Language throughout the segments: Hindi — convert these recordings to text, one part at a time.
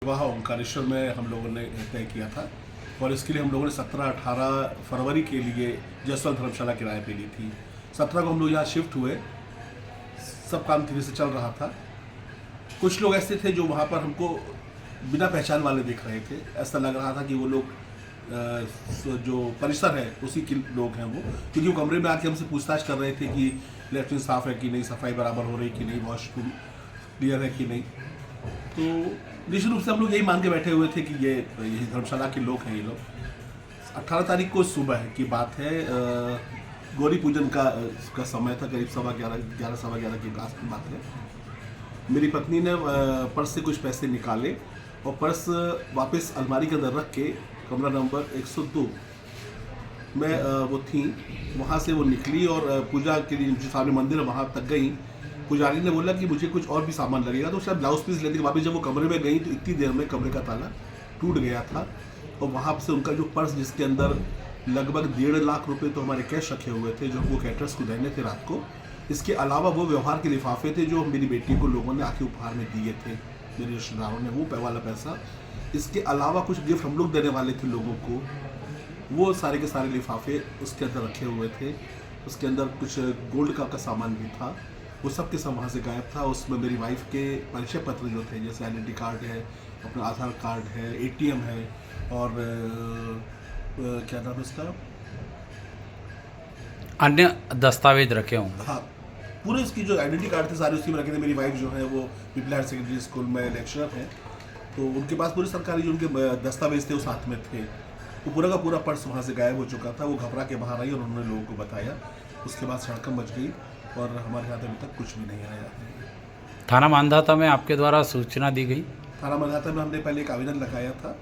विवाह ओंकारेश्वर में हम लोगों ने तय किया था और इसके लिए हम लोगों ने 17-18 फरवरी के लिए जयसवाल धर्मशाला किराए पे ली थी। 17 को हम लोग यहाँ शिफ्ट हुए। सब काम धीरे से चल रहा था। कुछ लोग ऐसे थे जो वहाँ पर हमको बिना पहचान वाले दिख रहे थे। ऐसा लग रहा था कि वो लोग जो परिसर है उसी के लोग हैं वो, क्योंकि वो कमरे में आके हमसे पूछताछ कर रहे थे कि लेटरिन साफ़ है कि नहीं, सफाई बराबर हो रही कि नहीं, वॉशरूम क्लियर है कि नहीं। तो निश्चित रूप से हम लोग यही मान के बैठे हुए थे कि ये धर्मशाला के लोग हैं। ये लोग 18 तारीख को सुबह की बात है, गौरी पूजन का समय था, करीब 11:15 के आस की बात है। मेरी पत्नी ने पर्स से कुछ पैसे निकाले और पर्स वापस अलमारी के अंदर रख के कमरा नंबर 102 में वो थी, वहाँ से वो निकली और पूजा के लिए जो सामने मंदिर है वहाँ तक गई। पुजारी ने बोला कि मुझे कुछ और भी सामान लगेगा, तो शायद ब्लाउज पीस लेने के वापस जब वो कमरे में गई तो इतनी देर में कमरे का ताला टूट गया था और वहाँ से उनका जो पर्स, जिसके अंदर लगभग 1.5 लाख रुपए तो हमारे कैश रखे हुए थे जो वो कैटरर्स को देने थे रात को। इसके अलावा वो व्यवहार के लिफाफे थे जो मेरी बेटी को लोगों ने आके उपहार में दिए थे, मेरे रिश्तेदारों ने, वो वाला पैसा। इसके अलावा कुछ गिफ्ट हम लोग देने वाले थे लोगों को, वो सारे के सारे लिफाफे उसके अंदर रखे हुए थे। उसके अंदर कुछ गोल्ड का सामान भी था, वो सब के सब वहाँ से गायब था। उसमें मेरी वाइफ के परिचय पत्र जो थे, जैसे आइडेंटिटी कार्ड है, अपना आधार कार्ड है, ATM है और क्या नाम है उसका, अन्य दस्तावेज रखे होंगे। हाँ, पूरे उसकी जो आइडेंटिटी कार्ड थे सारे उसी में रखे थे। मेरी वाइफ जो है वो पीपल हायर सेकेंडरी स्कूल में लेक्चरर हैं, तो उनके पास पूरे सरकारी जो उनके दस्तावेज थे वो साथ में थे। वो पूरा का पूरा पर्स वहाँ से गायब हो चुका था। वो घबरा के बाहर आई और उन्होंने लोगों को बताया। उसके बाद सड़कम मच गई और हमारे यहाँ अभी तक कुछ भी नहीं आया। थाना मांधाता में आपके द्वारा सूचना दी गई? थाना मांधाता में हमने पहले एक आवेदन लगाया था,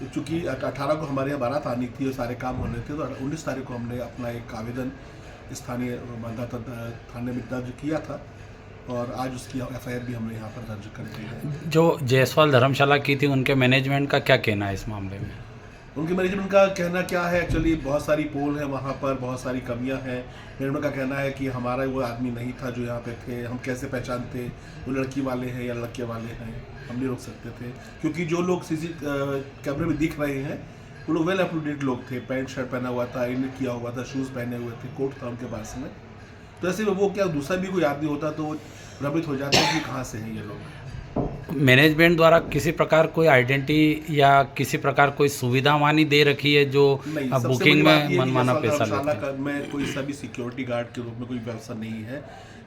चूँकि 18 को हमारे यहाँ बारात आनी थी और सारे काम होने थे, तो 19 तारीख को हमने अपना एक आवेदन स्थानीय मांधाता थाने में दर्ज किया था और आज उसकी FIR भी हमने यहाँ पर दर्ज कर दी है। जो जयसवाल धर्मशाला की थी, उनके मैनेजमेंट का क्या कहना है इस मामले में? उनके मैनेजमेंट का कहना क्या है, एक्चुअली बहुत सारी पोल है वहाँ पर, बहुत सारी कमियाँ हैं। मैनेजमेंट का कहना है कि हमारा वो आदमी नहीं था जो यहाँ पे थे, हम कैसे पहचानते वो लड़की वाले हैं या लड़के वाले हैं, हम नहीं रोक सकते थे। क्योंकि जो लोग CC कैमरे में दिख रहे हैं वो लोग वेल अप टू डेट लोग थे, पैंट शर्ट पहना हुआ था, आयरन किया हुआ था, शूज़ पहने हुए थे, कोट था उनके पास में। तो ऐसे में वो क्या दूसरा भी कोई आदमी होता तो भ्रमित हो जाता है कि कहाँ से हैं ये लोग। मैनेजमेंट द्वारा किसी प्रकार कोई आइडेंटिटी या किसी प्रकार कोई सुविधा वानी दे रखी है जो बुकिंग में मनमाना पैसा लेते हैं? में कोई सभी सिक्योरिटी गार्ड के रूप में कोई व्यवस्था नहीं है।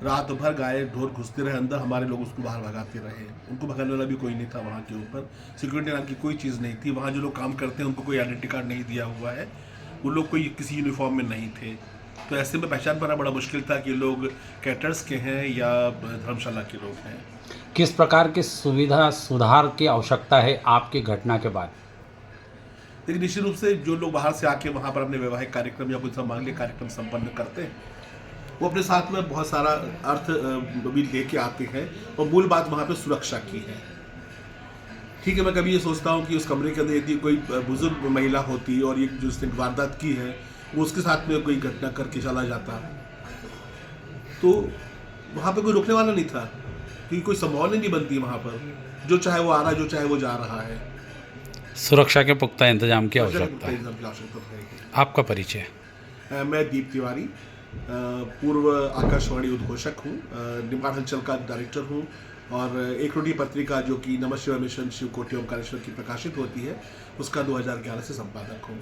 रात भर गाय ढोर घुसते रहे अंदर, हमारे लोग उसको बाहर भगाते रहे। उनको भगाने वाला भी कोई नहीं था वहाँ के ऊपर, सिक्योरिटी नाम की कोई चीज़ नहीं थी। वहाँ जो लोग काम करते हैं उनको कोई आइडेंटिटी कार्ड नहीं दिया हुआ है, वो लोग कोई किसी यूनिफॉर्म में नहीं थे। तो ऐसे में पहचान पाना बड़ा मुश्किल था कि लोग कैटर्स के हैं या धर्मशाला के लोग हैं। किस प्रकार की सुविधा सुधार की आवश्यकता है आपकी घटना के बाद? लेकिन निश्चित रूप से जो लोग बाहर से आके वहाँ पर अपने वैवाहिक कार्यक्रम या कुछ मांगलिक कार्यक्रम संपन्न करते हैं, वो अपने साथ में बहुत सारा अर्थ भी लेके आते हैं और मूल बात वहाँ पे सुरक्षा की है। ठीक है, मैं कभी ये सोचता हूँ कि उस कमरे के अंदर यदि कोई बुजुर्ग महिला होती और ये जो उसने वारदात की है वो उसके साथ में कोई घटना करके चला जाता, तो वहाँ पे कोई रोकने वाला नहीं था, क्योंकि कोई संभावना नहीं बनती वहाँ पर। जो चाहे वो आ रहा है, जो चाहे वो जा रहा है। सुरक्षा के पुख्ता इंतजाम की आवश्यकता है। है। आपका परिचय? मैं दीप तिवारी, पूर्व आकाशवाणी उद्घोषक हूँ, निमाड़ अंचल का डायरेक्टर हूँ और एक रोटी पत्रिका जो कि नमः शिवाय मिशन शिव कोटि ओंकारेश्वर की प्रकाशित होती है, उसका 2011 से संपादक हूँ।